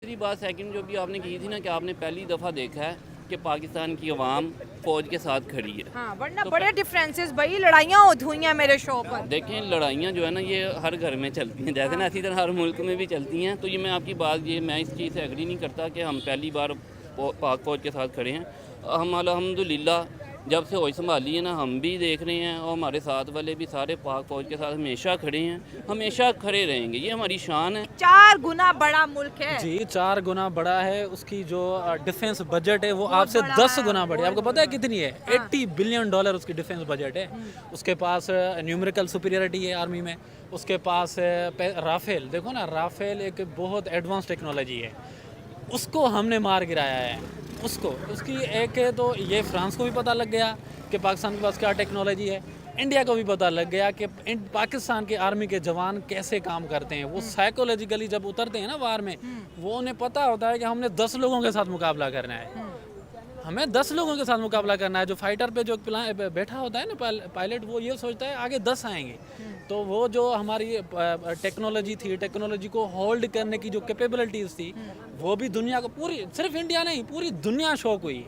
दूसरी बात सेकंड जो भी आपने की थी ना कि आपने पहली दफ़ा देखा है कि पाकिस्तान की आवाम फ़ौज के साथ खड़ी है। हाँ, वरना तो बड़े डिफरेंसेस भाई, लड़ाइयाँ हुई हैं मेरे शो पर। देखें लड़ाइयाँ जो है ना ये हर घर में चलती हैं, जैसे ना इसी तरह हर मुल्क में भी चलती हैं। तो ये मैं आपकी बात ये मैं इस चीज़ से एग्री नहीं करता कि हम पहली बार पाक फ़ौज के साथ खड़े हैं। हम अल्हम्दुलिल्लाह जब से होश संभाली है ना हम भी देख रहे हैं और हमारे साथ वाले भी सारे पाक फ़ौज के साथ हमेशा खड़े हैं, हमेशा खड़े रहेंगे, ये हमारी शान है। 4 गुना बड़ा मुल्क है जी 4 गुना बड़ा है। उसकी जो डिफेंस बजट है वो बहुत आपसे बड़ा 10 है, गुना बड़ी है। आपको बहुत पता है बड़ा। कितनी है? हाँ। 80 बिलियन डॉलर उसकी डिफेंस बजट है। उसके पास न्यूमेरिकल सुपीरियरिटी है आर्मी में। उसके पास राफेल, देखो ना, राफेल एक बहुत एडवांस टेक्नोलॉजी है, उसको हमने मार गिराया है। उसको उसकी एक है तो ये फ्रांस को भी पता लग गया कि पाकिस्तान के पास क्या टेक्नोलॉजी है। इंडिया को भी पता लग गया कि पाकिस्तान के आर्मी के जवान कैसे काम करते हैं। वो साइकोलॉजिकली जब उतरते हैं ना वार में, वो उन्हें पता होता है कि हमने 10 लोगों के साथ मुकाबला करना है। हमें 10 लोगों के साथ मुकाबला करना है। जो फाइटर पे जो बैठा होता है ना पायलट, वो ये सोचता है आगे 10 आएंगे। तो वो जो हमारी टेक्नोलॉजी थी, टेक्नोलॉजी को होल्ड करने की जो कैपेबिलिटीज़ थी, वो भी दुनिया को, पूरी सिर्फ इंडिया नहीं पूरी दुनिया शौक हुई।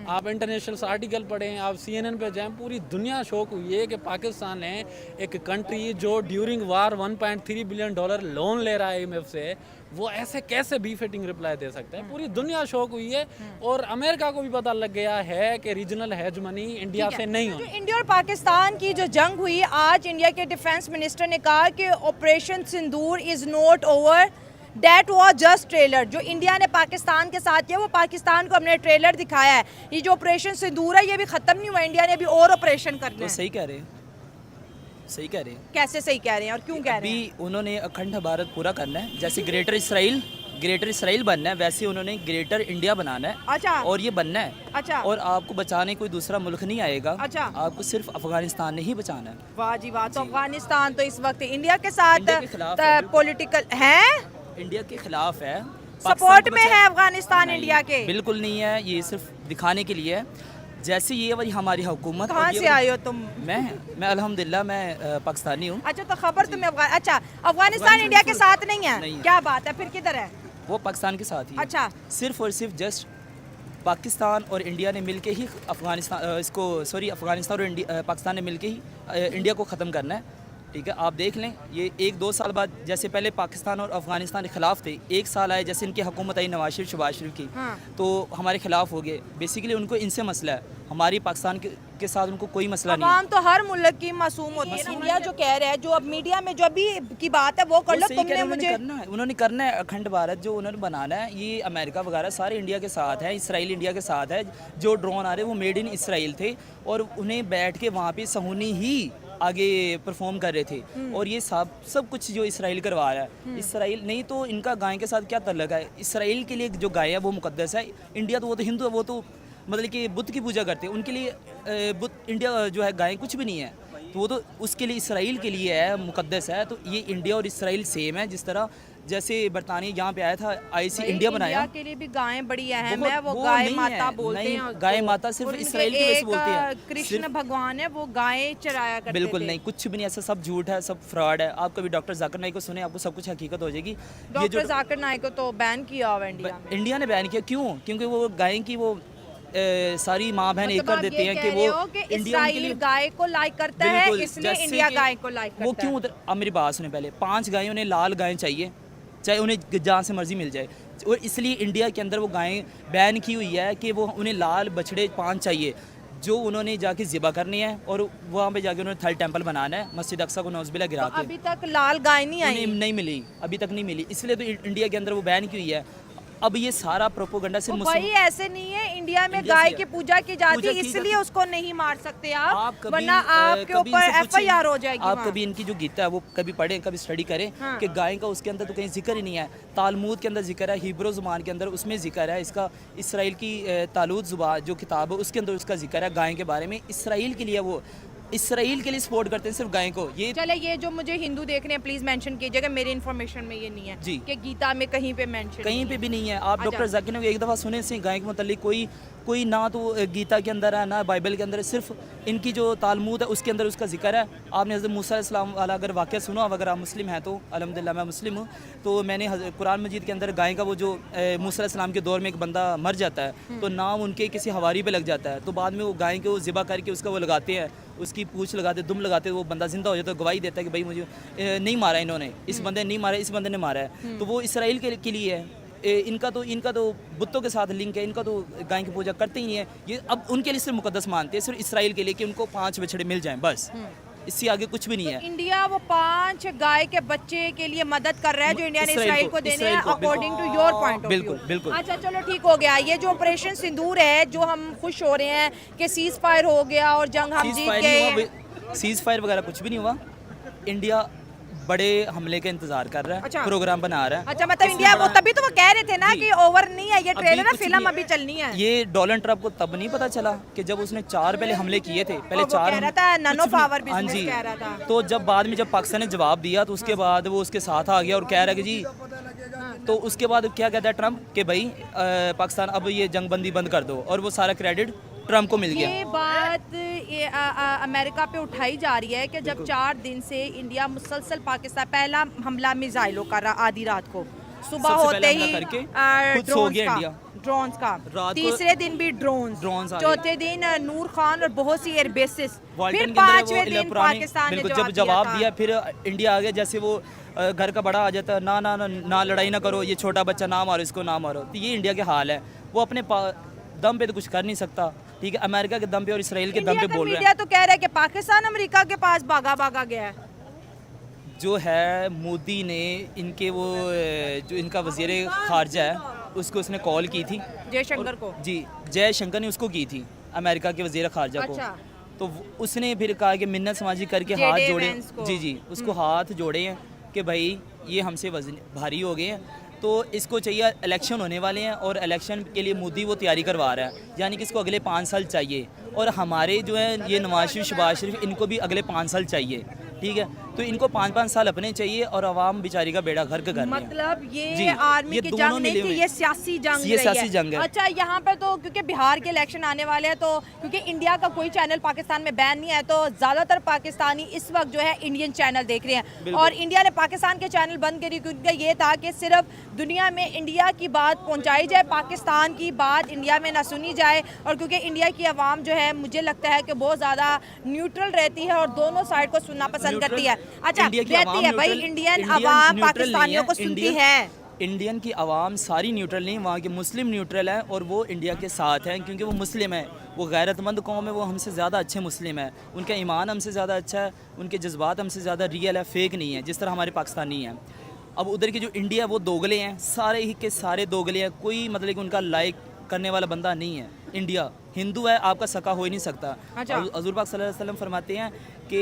आप इंटरनेशनल आर्टिकल पढ़ें, आप CNN पे जाएं, पूरी दुनिया शौक हुई है कि पाकिस्तान ने एक कंट्री जो ड्यूरिंग वार 1.3 बिलियन डॉलर लोन ले रहा है IMF से, वो ऐसे कैसे बी फिटिंग रिप्लाई दे सकता है। पूरी दुनिया शौक हुई है और अमेरिका को भी पता लग गया है कि रीजनल हेजमनी इंडिया से नहीं जो होनी। इंडिया और पाकिस्तान की जो जंग हुई, आज इंडिया के डिफेंस मिनिस्टर ने कहा कि operation Sindoor is not over, that was just trailer. जो इंडिया ने पाकिस्तान के साथ किया वो पाकिस्तान को हमने ट्रेलर दिखाया है। ये जो ऑपरेशन सिंदूर है ये भी खत्म नहीं हुआ, इंडिया ने अभी और ऑपरेशन करना तो है। सही कह रहे हैं, सही कह रहे हैं। कैसे सही कह रहे हैं और क्यों कह रहे हैं? अभी उन्होंने अखंड भारत पूरा करना है। जैसे ग्रेटर इसराइल बनना है, वैसे उन्होंने ग्रेटर इंडिया बनाना है। अच्छा। और ये बनना है। अच्छा। और आपको बचाने कोई दूसरा मुल्क नहीं आएगा। अच्छा। आपको सिर्फ अफगानिस्तान ने ही बचाना है। वाह जी वाह। तो अफगानिस्तान तो इस वक्त इंडिया के साथ इंडिया के खिलाफ है, पॉलिटिकल है, इंडिया के खिलाफ है। सपोर्ट पाकिस्तान को में बचा- है अफगानिस्तान नहीं, इंडिया के। बिल्कुल नहीं है, ये सिर्फ दिखाने के लिए है। जैसे ये वही हमारी हुकूमत। कहाँ और ये से आए हो तुम? मैं अल्हम्दुलिल्लाह मैं पाकिस्तानी हूँ। अच्छा, तो खबर तुम्हें अच्छा, अफगानिस्तान अफगानिस्तान इंडिया के बिल्कुल साथ नहीं है? नहीं है। क्या बात है, फिर किधर है? वो पाकिस्तान के साथ ही है। अच्छा। सिर्फ और सिर्फ जस्ट पाकिस्तान और इंडिया ने मिलके ही अफगानिस्तान और पाकिस्तान ने मिलके ही इंडिया को ख़त्म करना है। ठीक है, आप देख लें, ये 1-2 साल बाद, जैसे पहले पाकिस्तान और अफगानिस्तान के खिलाफ थे, 1 साल आए जैसे इनकी हुकूमत आई नवाज शरीफ शहबाज शरीफ की, हाँ। तो हमारे खिलाफ हो गए। बेसिकली उनको इनसे मसला है, हमारी पाकिस्तान के साथ उनको कोई मसला नहीं है। अवाम तो हर मुल्क की मासूम होती है। इंडिया जो कह रहा है, जो अब मीडिया में जो भी की बात है वो कर लो। वो सही कह रहे तुमने हैं, मुझे उन्होंने करना है अखंड भारत जो उन्होंने बनाना है। ये अमेरिका वगैरह सारे इंडिया के साथ है, इसराइल इंडिया के साथ है। जो ड्रोन आ रहे हैं वो मेड इन इसराइल थे और उन्हें बैठ के वहाँ पे सहूनी ही आगे परफॉर्म कर रहे थे। और ये सब कुछ जो इसराइल करवा रहा है, इसराइल नहीं तो इनका गाय के साथ क्या तल्लक है? इसराइल के लिए जो गाय है वो मुकद्दस है। इंडिया तो वो तो हिंदू है, वो तो मतलब कि बुद्ध की पूजा करते हैं। उनके लिए इंडिया जो है गाय कुछ भी नहीं है, तो वो तो उसके लिए इसराइल के लिए है, मुकद्दस है। तो ये इंडिया और इसराइल सेम है। जिस तरह जैसे बरतानिया यहाँ पे आया था, IC इंडिया बनाया, इंडिया के लिए भी गायें बड़ी अहम है। वो वो गाय नहीं माता है, बोलते नहीं, हैं उसको। गाय माता सिर्फ और उनके इसराइल की वजह से एक, बोलते हैं। कृष्ण सिर्फ- भगवान है, वो गायें चराया करते बिल्कुल थे। नहीं, कुछ भी नहीं, ऐसा सब झूठ है, सब फ्रॉड है। आप कभी डॉक्टर जाकिर नाइक को सुने, आपको सब कुछ हकीकत हो जाएगी। ये डॉक्टर जाकिर नाइक को तो बैन किया हुआ है इंडिया में। इंडिया ने बैन किया, क्यों? क्योंकि वो गाय की वो सारी माँ बहन एक मतलब कर आप देते ये हैं कह कि रहे वो हो कि इंडिया उनके इसराइल लिए गाय को लाइक करता है, बिल्कुल, इसलिए जैसे इंडिया कि गाय को लाइक करता है। वो क्यों उधर? अब मेरी बात सुने पहले, 5 गायें, उन्हें लाल गायें चाहिए, चाहे उन्हें जहाँ से मर्जी मिल जाए। और इसलिए इंडिया के अंदर वो गायें बैन की हुई है कि वो उन्हें लाल बछड़े 5 चाहिए, जो उन्होंने जाके ज़िबा करनी है और वहाँ पे जाके उन्होंने थर्ड टेंपल बनाना है, मस्जिद अक्सा को नौज़बिल्ला गिरा तो के। अभी तक लाल गाय नहीं आई। उन्हें नहीं मिली, अभी तक नहीं मिली, इसलिए तो इंडिया के अंदर वो बैन की हुई है। अब ये सारा प्रोपोगंडा तो सिर्फ भाई ऐसे नहीं है, इंडिया में इंडिया गाय से की पूजा की जाती पूजा है, की इसलिए जाती- उसको नहीं मार सकते आप, कभी, वरना आपके कभी ऊपर इनसे पूछें, FIR हो जाएगी आप वहाँ। कभी इनकी जो गीता है वो कभी पढ़ें, कभी स्टडी करें हाँ। कि गाय का उसके अंदर तो कहीं जिक्र ही नहीं है। तालमूद के अंदर जिक्र है, हिब्रू ज़ुबान के अंदर उसमें जिक्र है, इसका इसराइल की तालूद ज़ुबान जो किताब है उसके अंदर उसका जिक्र है गाय के बारे में। इसराइल के लिए वो इसराइल के लिए सपोर्ट करते हैं सिर्फ गाय को। ये चले, ये जो मुझे हिंदू देख रहे हैं प्लीज मेंशन कीजिएगा, मेरी इन्फॉर्मेशन में ये नहीं है जी। कि गीता में कहीं पे मेंशन कहीं पे भी नहीं है। आप अच्छा। डॉक्टर जाकिर ने एक दफ़ा सुने से गाय के मतलब कोई ना तो गीता के अंदर है ना बाइबल के अंदर है, सिर्फ इनकी जो तालमूद है उसके अंदर उसका जिक्र है। आपने हज़रत मूसा अलैहिस्सलाम वाला अगर वाक़या सुना हो, अगर आप मुस्लिम हैं तो अल्हम्दुलिल्लाह मैं मुस्लिम हूँ, तो मैंने कुरान मजीद के अंदर गाय का वो जो मूसा अलैहिस्सलाम के दौर में एक बंदा मर जाता है तो नाम उनके किसी हवारी पे लग जाता है, तो बाद में वो गाय को ज़िबा करके उसका वो लगाते हैं, उसकी पूँछ लगाते, दुम लगाते, वो बंदा ज़िंदा हो जाता है, गवाही देता है कि भाई मुझे नहीं मारा इन्होंने, इस बंदे ने नहीं मारा, इस बंदे ने मारा है। तो वो इसराइल के लिए है। इनका तो बुतों के साथ लिंक है, इनका तो गाय की पूजा करते ही नहीं है, ये अब उनके लिए सिर्फ मुकद्दस मानते हैं, सिर्फ इसराइल के लिए कि उनको 5 बछड़े मिल जाएं, बस इससे आगे कुछ भी नहीं है। इंडिया वो 5 गाय के बच्चे के लिए मदद कर रहा है जो इंडिया ने इसराइल को देने हैं, according to your point of view. बिल्कुल बिल्कुल। अच्छा चलो ठीक हो गया, ये जो ऑपरेशन सिंदूर है जो हम खुश हो रहे हैं कि सीज फायर हो गया और जंग हम जीत गए। सीज फायर वगैरह कुछ भी नहीं हुआ, इंडिया बड़े हमले का इंतजार कर रहा है। अच्छा। प्रोग्राम बना रहा है। अच्छा मतलब इंडिया वो तभी तो वो कह रहे थे ना कि ओवर नहीं है ये ट्रेलर, है फिल्म अभी चलनी है। ये डोनाल्ड ट्रंप को तब नहीं पता चला कि जब उसने 4 पहले हमले किए थे, पहले 4 कह रहा था नन ऑफ आवर हाँ बिजनेस जी, कह रहा था। तो जब बाद में जब पाकिस्तान ने जवाब दिया तो उसके बाद वो उसके साथ आ गया और कह रहा है कि जी, तो उसके बाद क्या कहता है ट्रंप कि भाई पाकिस्तान अब ये जंगबंदी बंद कर दो, और वो सारा क्रेडिट ट्रंप को मिल गया। ये बात अमेरिका पे उठाई जा रही है कि जब 4 दिन से इंडिया मुसलसल पाकिस्तान, पहला हमला मिसाइलों का आधी रात को, सुबह सबसे होते पहले ही हमला करके खुद सो गया इंडिया। ड्रोन्स का, रात को तीसरे दिन भी ड्रोन्स, आ गए। चौथे दिन नूर खान और बहुत सी एयरबेसेस, फिर वाल्टन के अंदर 5वें दिन पाकिस्तान ने जब जवाब दिया, फिर इंडिया आ गया। जैसे वो घर का बड़ा आ जाता है, ना ना ना ना लड़ाई ना करो, ये छोटा बच्चा ना मारो, इसको ना मारो, तो ये इंडिया के हाल है। वो अपने दम पे तो कुछ कर नहीं सकता, ठीक है, अमेरिका के दम पे और इसराइल के दम पे बोल रहे हैं। मीडिया तो कह रहा है कि पाकिस्तान अमेरिका के पास भागा गया है। जो है मोदी ने इनके वो जो इनका वजीर खारजा है उसको उसने कॉल की थी, जयशंकर को। जी, जयशंकर ने उसको की थी, अमेरिका के वजीर खारजा को। अच्छा। तो उसने फिर कहा कि मिन्नत समाजी करके JD हाथ जोड़े, Vance को। जी उसको हाथ जोड़े हैं कि भाई ये हमसे वजन भारी हो गए हैं, तो इसको चाहिए, इलेक्शन होने वाले हैं और इलेक्शन के लिए मोदी वो तैयारी करवा रहा है, यानी कि इसको अगले 5 साल चाहिए, और हमारे जो है ये नवाज शरीफ, शहबाज शरीफ, इनको भी अगले 5 साल चाहिए, ठीक है, तो इनको 5-5 साल अपने चाहिए और आवाम बेचारी का बेड़ा घर कर रही है। मतलब जी, ये आर्मी ये की दोनों जंग नहीं मिले थी, हुए ये सियासी जंग ये रही सियासी जंग है। अच्छा यहाँ पे तो क्योंकि बिहार के इलेक्शन आने वाले हैं, तो क्योंकि इंडिया का कोई चैनल पाकिस्तान में बैन नहीं है, तो ज़्यादातर पाकिस्तानी इस वक्त जो है इंडियन चैनल देख रहे हैं, और इंडिया ने पाकिस्तान के चैनल बंद करी क्योंकि ये था कि सिर्फ दुनिया में इंडिया की बात पहुँचाई जाए, पाकिस्तान की बात इंडिया में ना सुनी जाए, और क्योंकि इंडिया की आवाम जो है मुझे लगता है कि बहुत ज़्यादा न्यूट्रल रहती है और दोनों साइड को सुनना पसंद करती है। अच्छा रहती है भाई, इंडियन आवाम पाकिस्तानियों को सुनती है। इंडियन की आवाम सारी न्यूट्रल नहीं, वहाँ के मुस्लिम न्यूट्रल है और वो इंडिया के साथ हैं क्योंकि वो मुस्लिम है, वो गैरतमंद कौम है, वो हमसे ज़्यादा अच्छे मुस्लिम है, उनका ईमान हमसे ज़्यादा अच्छा है, उनके जज्बात हमसे ज़्यादा रियल है, फेक नहीं है जिस तरह हमारे पाकिस्तानी हैं। अब उधर के जो इंडिया वो दोगले हैं, सारे ही के सारे दोगले हैं, कोई मतलब कि उनका लाइक करने वाला बंदा नहीं है। इंडिया हिंदू है, आपका सका हो ही नहीं सकता। अच्छा। हज़ूर पाक सल्लल्लाहु अलैहि वसल्लम फरमाते हैं कि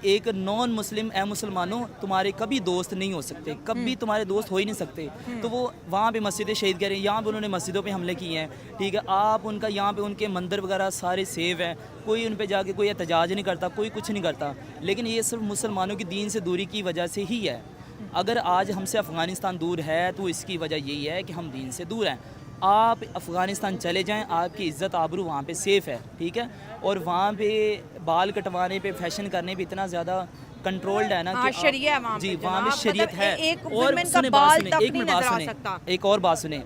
एक नॉन मुस्लिम ए मुसलमानों तुम्हारे कभी दोस्त नहीं हो सकते, कभी तुम्हारे दोस्त हो ही नहीं सकते। तो वो वहाँ पे मस्जिद शहीद कह रहे हैं, यहाँ पे उन्होंने मस्जिदों पे हमले किए हैं, ठीक है, आप उनका यहाँ पे उनके मंदिर वगैरह सारे सेव हैं, कोई उन पे जाके कोई एहतजाज नहीं करता, कोई कुछ नहीं करता, लेकिन ये सिर्फ मुसलमानों की दीन से दूरी की वजह से ही है। अगर आज हमसे अफ़गानिस्तान दूर है तो इसकी वजह यही है कि हम दीन से दूर हैं। आप अफ़गानिस्तान चले जाएं, आपकी इज़्ज़त आबरू वहाँ पे सेफ़ है, ठीक है, और वहाँ पे बाल कटवाने पे, फैशन करने पे इतना ज़्यादा कंट्रोल्ड है ना कि शरिया है वहाँ जी, पे वहाँ पे जनाब, शरीयत मतलब है। एक और वुमेन का सुने बाल बात सुने, तक एक नहीं मिनट बात नजर आ सुने, सकता। एक और बात सुने,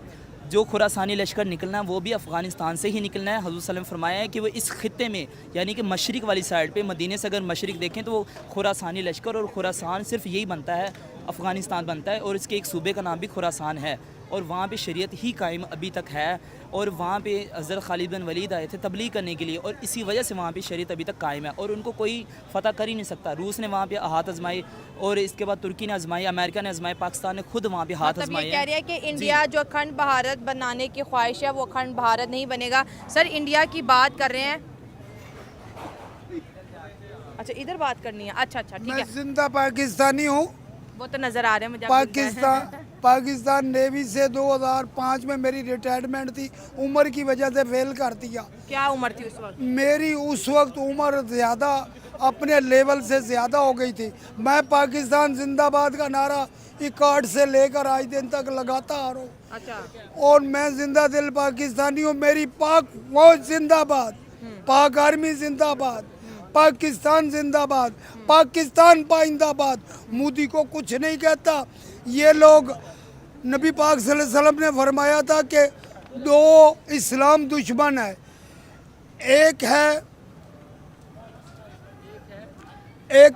जो खुरासानी लश्कर निकलना है वो भी अफ़गानिस्तान से ही निकलना है। हज़रत सल्लल्लाहु अलैहि वसल्लम फरमाया है कि वो इस खित्ते में, यानी कि मशरिक वाली साइड पे, मदीने से अगर मशरिक देखें तो वो खुरासानी लश्कर, और खुरासान सिर्फ यही बनता है, अफ़गानिस्तान बनता है, और इसके एक सूबे का नाम भी खुरासान है, और वहाँ पे शरीयत ही कायम अभी तक है, और वहाँ पे हज़रत खालिद बिन वलीद आए थे तबलीग करने के लिए, और इसी वजह से वहाँ पे शरीयत अभी तक कायम है, और उनको कोई फ़तह कर ही नहीं सकता। रूस ने वहाँ पे हाथ आजमाए, और इसके बाद तुर्की ने आजमाई, अमेरिका ने आजमाई, पाकिस्तान ने खुद वहाँ पे हाथ मतलब आजमाए। ये कह रही है कि इंडिया जो अखंड भारत बनाने की ख्वाहिश है वो अखंड भारत नहीं बनेगा। सर इंडिया की बात कर रहे हैं, अच्छा इधर बात करनी है, अच्छा ठीक मैं है, जिंदा पाकिस्तानी हूँ। वो तो नजर आ रहे हैं मुझे, आप जिंदा हैं। पाकिस्तान नेवी से 2005 में मेरी रिटायरमेंट थी, उम्र की वजह से फेल कर दिया। क्या उम्र थी उस वक्त? मेरी उस वक्त उम्र ज़्यादा, अपने लेवल से ज़्यादा हो गई थी। मैं पाकिस्तान जिंदाबाद का नारा 61 से लेकर आज दिन तक लगाता आ रहा हूँ, अच्छा और मैं जिंदा दिल पाकिस्तानी हूँ। मेरी पाक फौज जिंदाबाद, पाक आर्मी जिंदाबाद, पाकिस्तान जिंदाबाद, पाकिस्तान पाइंदाबाद। मोदी को कुछ नहीं कहता। ये लोग, नबी पाक सल्लल्लाहु अलैहि वसल्लम ने फरमाया था कि दो इस्लाम दुश्मन है, एक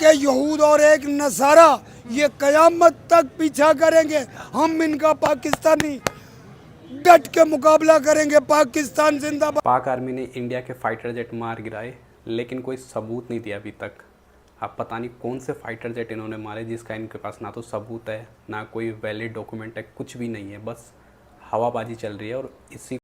है यहूद और एक नसारा। ये कयामत तक पीछा करेंगे। हम इनका पाकिस्तानी डट के मुकाबला करेंगे। पाकिस्तान जिंदाबाद। पाक आर्मी ने इंडिया के फाइटर जेट मार गिराए, लेकिन कोई सबूत नहीं दिया अभी तक। अब पता नहीं कौन से फाइटर जेट इन्होंने मारे जिसका इनके पास ना तो सबूत है, ना कोई वैलिड डॉक्यूमेंट है, कुछ भी नहीं है, बस हवाबाजी चल रही है। और इसी